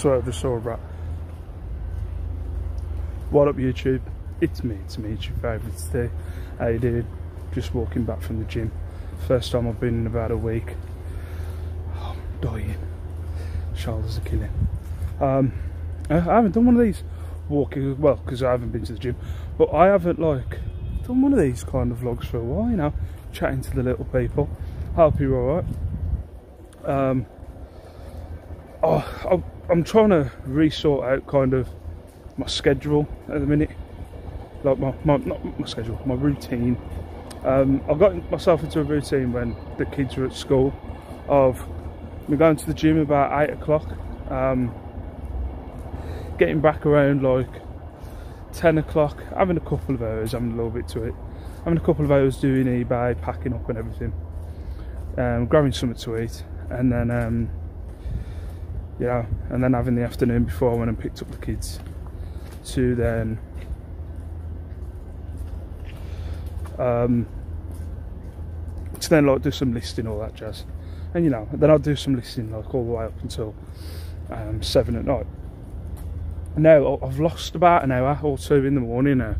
swear I just saw a rat. What up YouTube? It's me, it's your favourite Steve. How you doing? Just walking back from the gym. First time I've been in about a week. Oh, I'm dying. Shoulders are killing. I haven't done one of these walking, well, because I haven't been to the gym, but I haven't like done one of these kind of vlogs for a while, you know, chatting to the little people. Hope you're alright. I'm trying to resort out kind of my schedule at the minute, like not my schedule, my routine. I got myself into a routine when the kids were at school of me going to the gym about 8 o'clock, getting back around like 10 o'clock, having a couple of hours, having a little bit to it, having a couple of hours doing eBay, packing up and everything, grabbing something to eat, and then yeah, and then having the afternoon before I went and picked up the kids to then like do some listing, all that jazz, and you know, then I'll do some listing like all the way up until 7 at night. Now I've lost about an hour or two in the morning now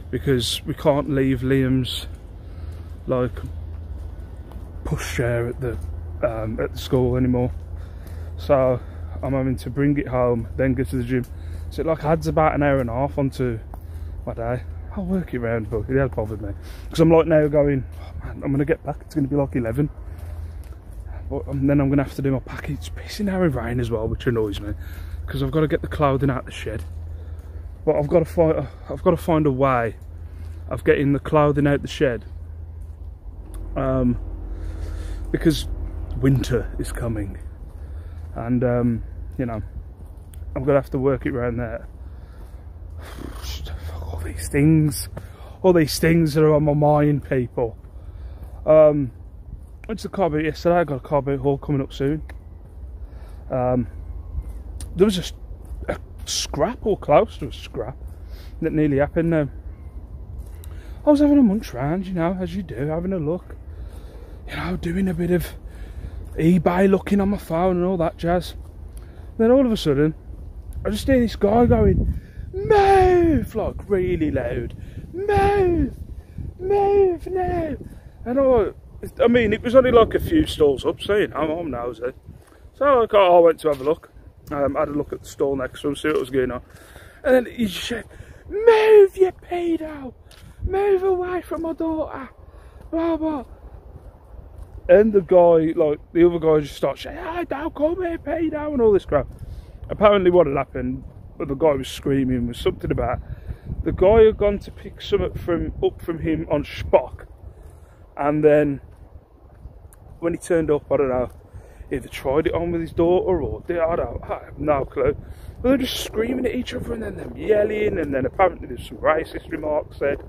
because we can't leave Liam's like pushchair at the school anymore, so I'm having to bring it home, then go to the gym. So it like adds about an hour and a half onto my day. I'll work it around, but it has bothered me because I'm like now going, oh man, I'm going to get back, it's going to be like 11, but then I'm going to have to do my packing. It's pissing down with rain as well, which annoys me because I've got to get the clothing out of the shed, but I've got to find a way of getting the clothing out the shed, because winter is coming, and you know, I'm gonna have to work it around there. All these things that are on my mind, people. Went to the car boot yesterday. I got a car boot haul coming up soon. There was just a scrap, or close to a scrap, that nearly happened. I was having a munch round, you know, as you do, having a look, you know, doing a bit of eBay looking on my phone and all that jazz. Then all of a sudden, I just hear this guy going, "Move!" like really loud. "Move! Move now!" And I mean, it was only like a few stalls up, so you know, I'm nosy. So like, I went to have a look. I had a look at the stall next to him, see what was going on. And then he just said, "Move, you pedo! Move away from my daughter!" Blah, blah. And the guy, like, the other guy just starts saying, "Hey, don't come here, pedo," and all this crap. Apparently what had happened, but the guy was screaming, was something about the guy had gone to pick something up from him on Spock, and then when he turned up, I don't know, either tried it on with his daughter or I have no clue. But they're just screaming at each other and then them yelling, and then apparently there's some racist remarks said.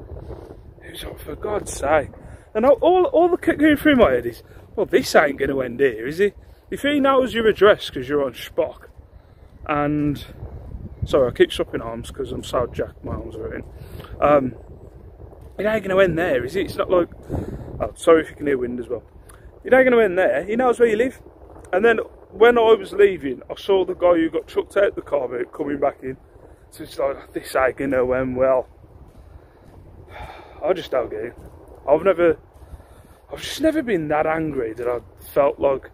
It was like, for God's sake. And all the kick going through my head is, well, this ain't going to end here, is it? If he knows your address because you're on Spock, and sorry, I keep swapping arms because I'm so jacked, my arms are hurting. It ain't going to end there, is it? It's not like, oh, sorry if you can hear wind as well. It ain't going to end there. He knows where you live. And then when I was leaving, I saw the guy who got chucked out the car boot coming back in. So it's like, this ain't going to end well. I just don't get it. I've just never been that angry that I felt like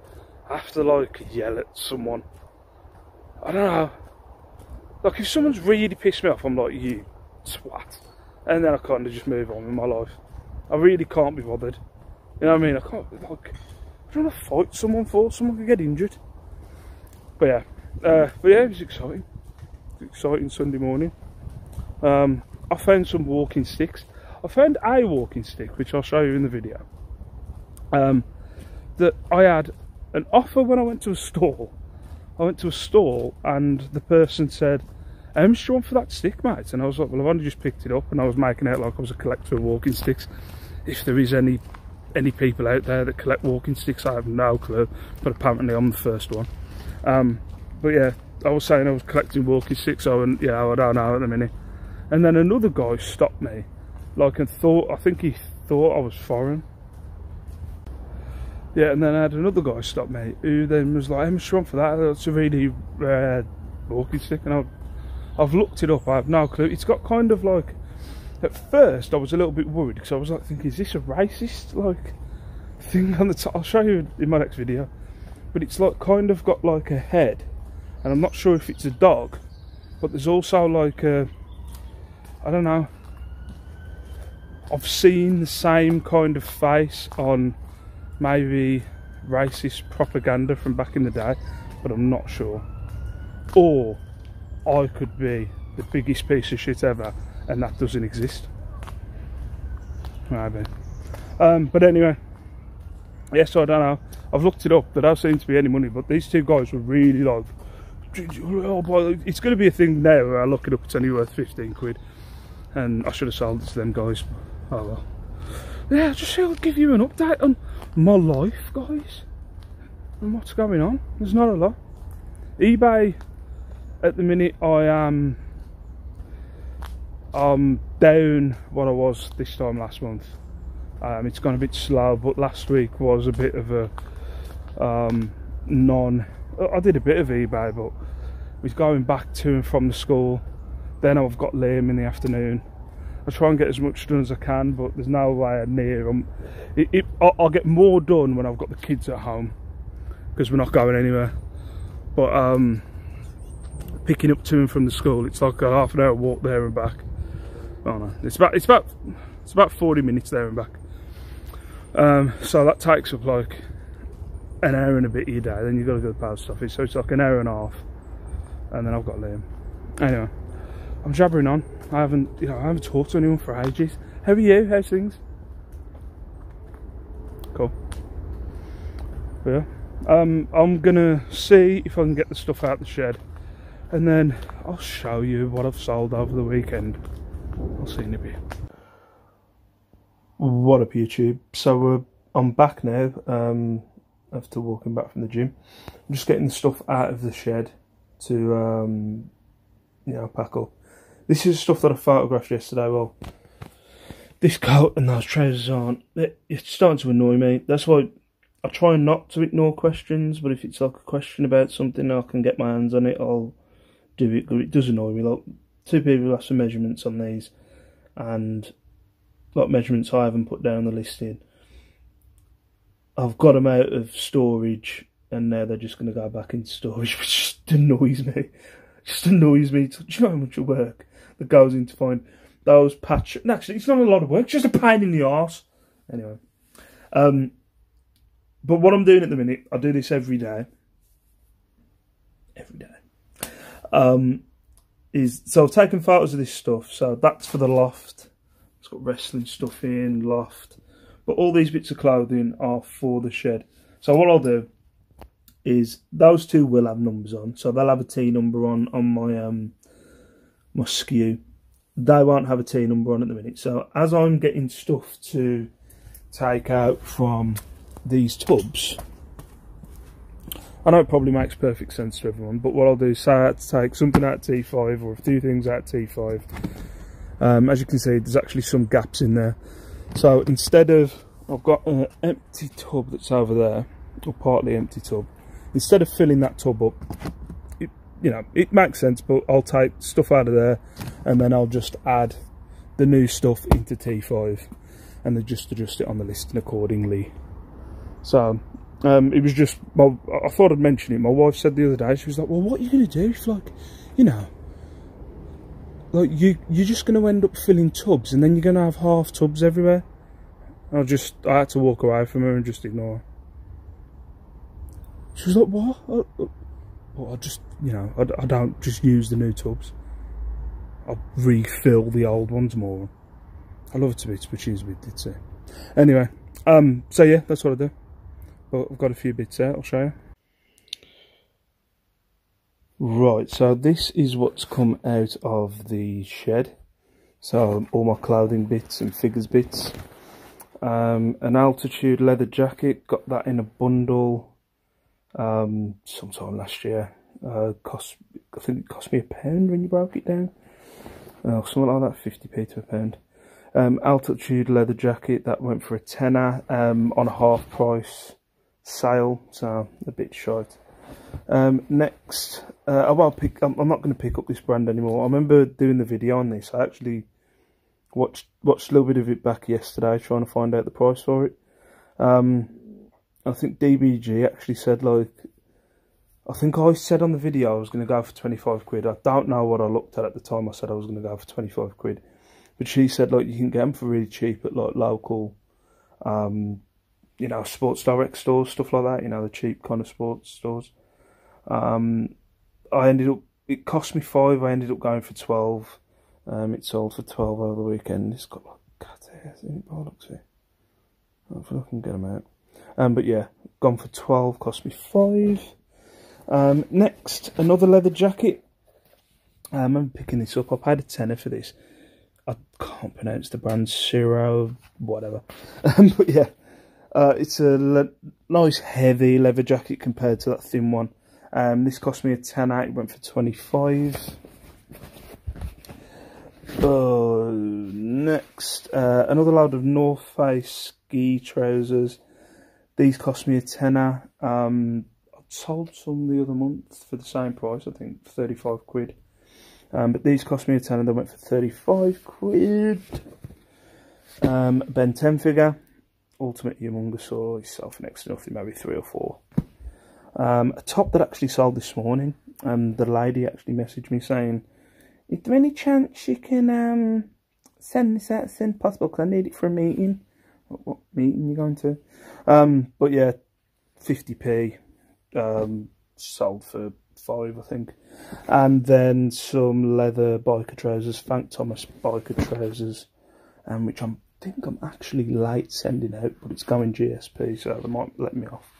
I have to like yell at someone. I don't know. Like if someone's really pissed me off, I'm like, "You twat," and then I kind of just move on with my life. I really can't be bothered. You know what I mean? I can't, like, I don't want to fight someone someone could get injured. But yeah, it was exciting. It was exciting Sunday morning. I found some walking sticks. I found a walking stick, which I'll show you in the video, that I had an offer when I went to a stall. I went to a stall and the person said, "How much do you want for that stick, mate?" And I was like, well, I've only just picked it up, and I was making out like I was a collector of walking sticks. If there is any people out there that collect walking sticks, I have no clue, but apparently I'm the first one. But yeah, I was saying I was collecting walking sticks, so yeah, I don't know at the minute. And then another guy stopped me, like, and I think he thought I was foreign. Yeah, and then I had another guy stop me, who then was like, "How much you want for that? That's a really rare walking stick, and I've looked it up. I have no clue. It's got kind of like, at first I was a little bit worried because I was like thinking, is this a racist like thing on the top? I'll show you in my next video. But it's like kind of got like a head, and I'm not sure if it's a dog, but there's also like a, I don't know, I've seen the same kind of face on maybe racist propaganda from back in the day, but I'm not sure. Or I could be the biggest piece of shit ever and that doesn't exist. Maybe. But anyway, yes, so I don't know. I've looked it up. There don't seem to be any money, but these two guys were really like, oh boy, it's going to be a thing now where I look it up, it's only worth 15 quid. And I should have sold it to them guys. Oh well. Yeah, just I'll give you an update on my life, guys, and what's going on. There's not a lot. eBay at the minute, I am down what I was this time last month. It's gone a bit slow, but last week was a bit of a I did a bit of eBay, but we're going back to and from the school. Then I've got Liam in the afternoon. I try and get as much done as I can, but there's no way near. I'll get more done when I've got the kids at home, because we're not going anywhere. But picking up to and from the school, it's like a half an hour walk there and back. Oh no, it's about 40 minutes there and back. So that takes up like an hour and a bit of your day. Then you've got to go to the post office, so it's like an hour and a half, and then I've got Liam. Anyway, I'm jabbering on. I haven't talked to anyone for ages. How are you? How's things? Cool. But yeah, I'm gonna see if I can get the stuff out of the shed, and then I'll show you what I've sold over the weekend. I'll see you in a bit. What up, YouTube? So I'm back now, after walking back from the gym. I'm just getting the stuff out of the shed to you know, pack up. This is stuff that I photographed yesterday. Well, this coat and those trousers aren't. It's starting to annoy me. That's why I try not to ignore questions, but if it's like a question about something I can get my hands on it, I'll do it. But it does annoy me. Like, 2 people asked for measurements on these, and like measurements I haven't put down the listing. I've got them out of storage, and now they're just going to go back into storage, which just annoys me. Just annoys me. Do you know how much work that goes into find those patches? Actually, it's not a lot of work. It's just a pain in the arse. Anyway, but what I'm doing at the minute, I do this every day. Every day. So I've taken photos of this stuff. So that's for the loft. It's got wrestling stuff in, loft. But all these bits of clothing are for the shed. So what I'll do is, those two will have numbers on. So they'll have a T number on my my SKU. They won't have a T number on at the minute. So as I'm getting stuff to take out from these tubs, I know it probably makes perfect sense to everyone, but what I'll do is say I had to take something out of T5 or a few things out of T5. As you can see, there's actually some gaps in there. So instead of, I've got an empty tub that's over there, or partly empty tub. Instead of filling that tub up, you know, it makes sense, but I'll take stuff out of there and then I'll just add the new stuff into T5 and then just adjust it on the listing accordingly. So it was just, I thought I'd mention it. My wife said the other day, she was like, well, what are you going to do if, like, you know, like you're just going to end up filling tubs and then you're going to have half tubs everywhere? I had to walk away from her and just ignore her. She was like, what? Well, I just, you know, I don't just use the new tubs. I refill the old ones more. I love it to bits, but she's a bit ditzy. Anyway, so yeah, that's what I do. But I've got a few bits out, I'll show you. Right, so this is what's come out of the shed. So all my clothing bits and figures bits. An Altitude leather jacket, got that in a bundle sometime last year. I think it cost me £1 when you broke it down. Something like that, 50p to £1. Altitude leather jacket, that went for a tenner on a half price sale, so a bit short. Next, I'm not going to pick up this brand anymore. I remember doing the video on this. I actually watched a little bit of it back yesterday, trying to find out the price for it. I think DBG actually said, like, I think I said on the video I was going to go for 25 quid. I don't know what I looked at the time I said I was going to go for 25 quid. But she said, like, you can get them for really cheap at, like, local, you know, Sports Direct stores, stuff like that. You know, the cheap kind of sports stores. It cost me £5. I ended up going for 12. It sold for 12 over the weekend. It's got, like, cat hairs in it, by looks of it. Hopefully I can get them out. But yeah, gone for 12, cost me 5. Next, another leather jacket. I'm picking this up. I paid a tenner for this. I can't pronounce the brand, Ciro, whatever. But yeah, it's a nice heavy leather jacket compared to that thin one. This cost me a tenner. It went for 25. Next, another load of North Face ski trousers. These cost me a tenner. I sold some the other month for the same price, I think 35 quid. But these cost me a tenner, they went for 35 quid. Ben 10 figure, Ultimate Humongous, or he's selling for next to nothing, maybe 3 or 4. A top that actually sold this morning, and the lady actually messaged me saying, is there any chance you can send this out as soon as possible, because I need it for a meeting. What meeting you going to? But yeah, 50p, sold for 5, I think. And then some leather biker trousers, Frank Thomas biker trousers, which I think I'm actually late sending out, but it's going GSP, so they might let me off.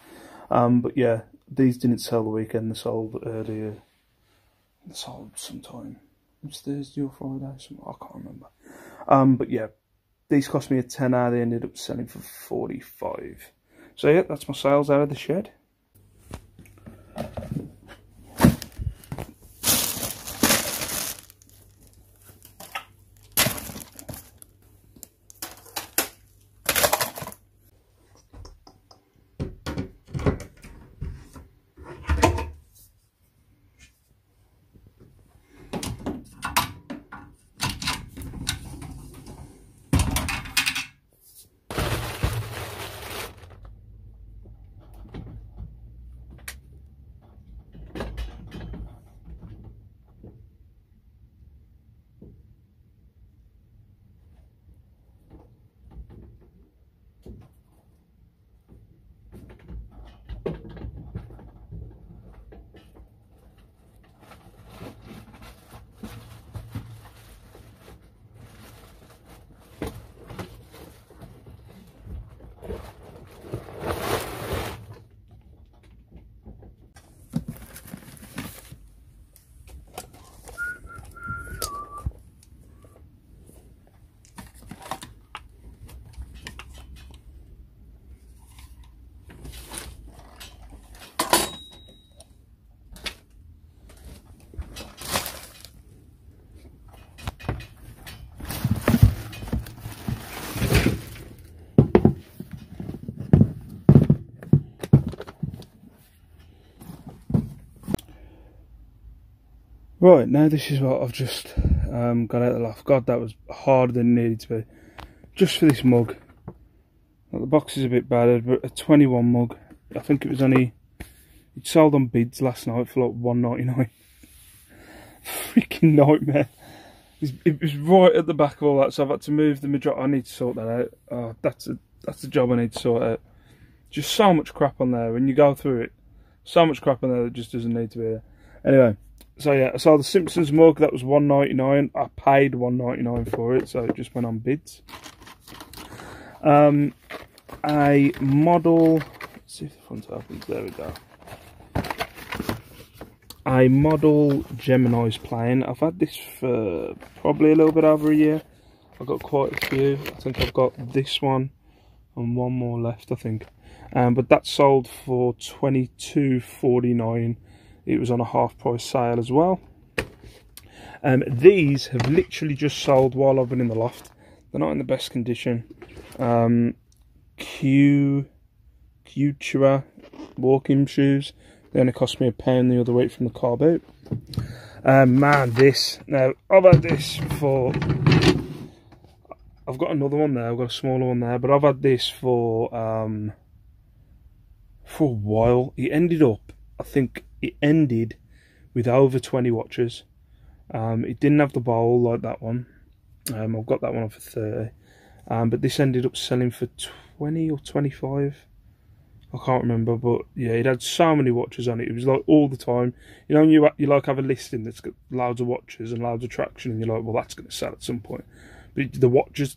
But yeah, these didn't sell the weekend, they sold earlier. They sold sometime. It was Thursday or Friday, I can't remember. But yeah, these cost me a tenner, they ended up selling for 45. So yeah, that's my sales out of the shed. Right, now this is what I've just got out of the loft. God, that was harder than it needed to be. Just for this mug. Well, the box is a bit battered, but a 21 mug. I think it was only... It sold on bids last night for like $1.99. Freaking nightmare. It was right at the back of all that, so I've had to move the majority. I need to sort that out. Oh, that's the job I need to sort out. Just so much crap on there when you go through it. So much crap on there that just doesn't need to be there. Anyway. So yeah, I saw the Simpsons mug, that was $1.99. I paid $1.99 for it, so it just went on bids. A model, let's see if the front opens, there we go. A model Gemini's plane. I've had this for probably a little bit over a year. I've got quite a few. I think I've got this one and one more left, I think. But that sold for $22.49. It was on a half price sale as well. These have literally just sold while I've been in the loft. They're not in the best condition. Cultura walking shoes, They only cost me £1 the other week from the car boot. Man, this, now I've had this for, I've got another one there, I've got a smaller one there, but I've had this for a while. It ended up, I think it ended with over 20 watches. It didn't have the bowl like that one. I've got that one for 30. But this ended up selling for 20 or 25. I can't remember, but yeah, it had so many watches on it. It was like all the time. You know, you like have a listing that's got loads of watches and loads of traction, and you're like, well, that's going to sell at some point. But the watches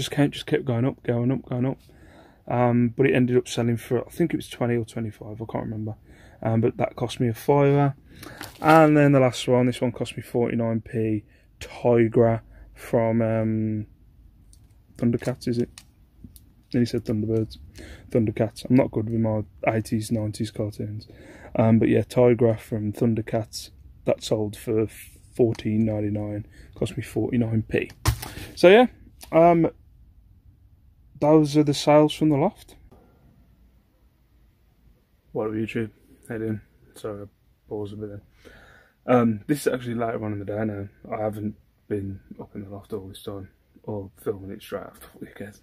count just kept going up, going up, going up. But it ended up selling for, I think it was 20 or 25. I can't remember. But that cost me a £5. And then the last one, this one cost me 49p. Tigra from Thundercats, is it? He said Thunderbirds. Thundercats. I'm not good with my 80s, 90s cartoons. But yeah, Tigra from Thundercats. That sold for $14.99. Cost me 49p. So yeah, those are the sales from the loft. What up, YouTube? How you doing? Sorry, I paused a bit then. This is actually later on in the day now. I haven't been up in the loft all this time, or filming it straight after the weekend.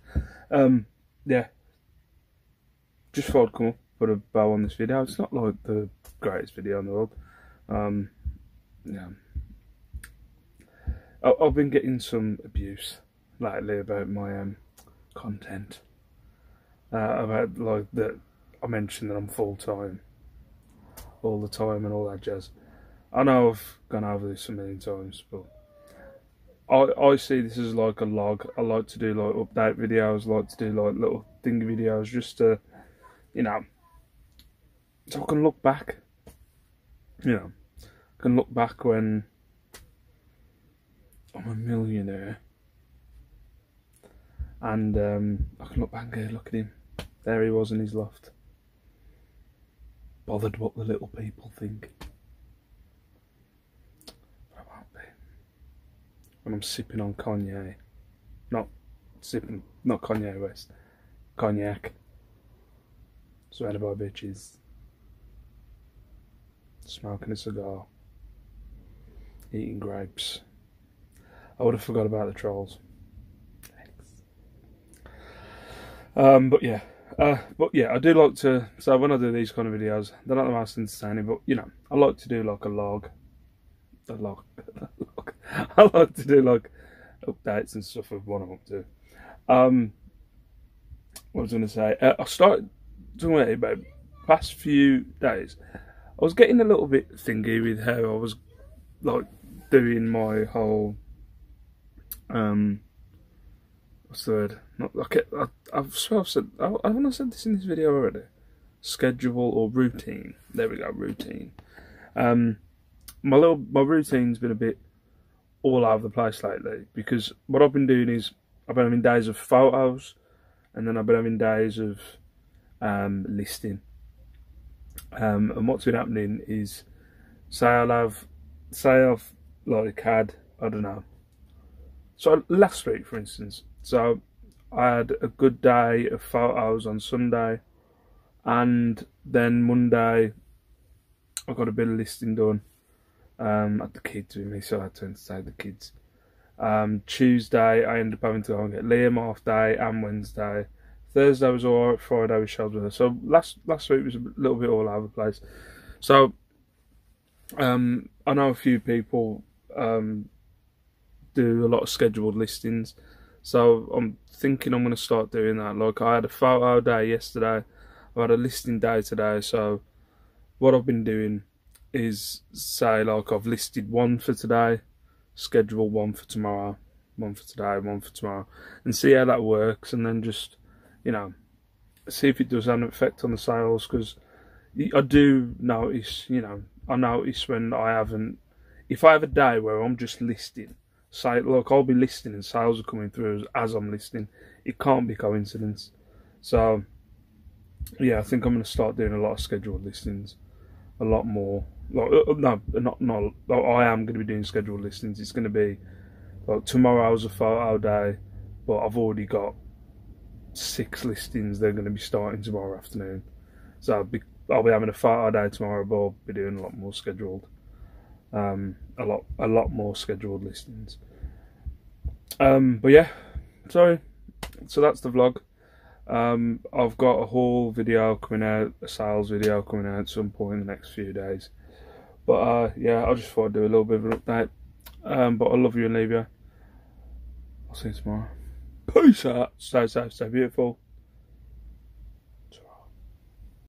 Yeah, just thought I'd come up, put a bow on this video. It's not like the greatest video in the world. Yeah, I've been getting some abuse lately about my content. About like that I mentioned that I'm full time all the time and all that jazz. I know I've gone over this a million times, but I see this as like a log. I like to do like update videos, like to do like little thingy videos, just to, you know, so I can look back. You know, I can look back when I'm a millionaire, and I can look back and go, look at him. There he was in his loft, bothered what the little people think. When I'm sipping on Kanye, not Kanye West, cognac, surrounded by bitches, smoking a cigar, eating grapes. I would have forgot about the trolls. But yeah, I do like to. So when I do these kind of videos, they're not the most entertaining, but you know, I like to do like a log. I like to do like updates and stuff of what I'm up to. What was I going to say? I started talking about past few days. I was getting a little bit thingy with how I was like doing my whole what's the word? Not like I've said. Haven't I said this in this video already? Schedule or routine. There we go, routine. My routine's been a bit all over the place lately, because what I've been doing is I've been having days of photos, and then I've been having days of listing. And what's been happening is, say I've like had, I don't know. So last week, for instance, so I had a good day of photos on Sunday, and then Monday I got a bit of listing done. Had the kids with me, so I had to entertain the kids. Tuesday I ended up having to go and get Liam half day, and Wednesday. Thursday was alright, Friday was shelled with her. So last week was a little bit all over the place. So I know a few people do a lot of scheduled listings, so I'm thinking I'm going to start doing that. Like, I had a photo day yesterday, I had a listing day today, so what I've been doing is, say, like, I've listed one for today, schedule one for tomorrow, one for today, one for tomorrow, and see how that works, and then just, you know, see if it does have an effect on the sales, because I do notice, you know, I notice when I haven't, if I have a day where I'm just listing, say, look, I'll be listing and sales are coming through as I'm listing, it can't be coincidence. So yeah, I think I'm going to start doing a lot of scheduled listings, a lot more. Like, no, not like, I am going to be doing scheduled listings. It's going to be like, tomorrow's a photo day, but I've already got 6 listings. They're going to be starting tomorrow afternoon. So I'll be having a photo day tomorrow, but I'll be doing a lot more scheduled. A lot more scheduled listings. But yeah, sorry. So that's the vlog. I've got a haul video coming out, a sales video coming out at some point in the next few days. But yeah, I just thought I'd do a little bit of an update. But I love you and leave you. I'll see you tomorrow. Peace out. Stay safe, stay beautiful.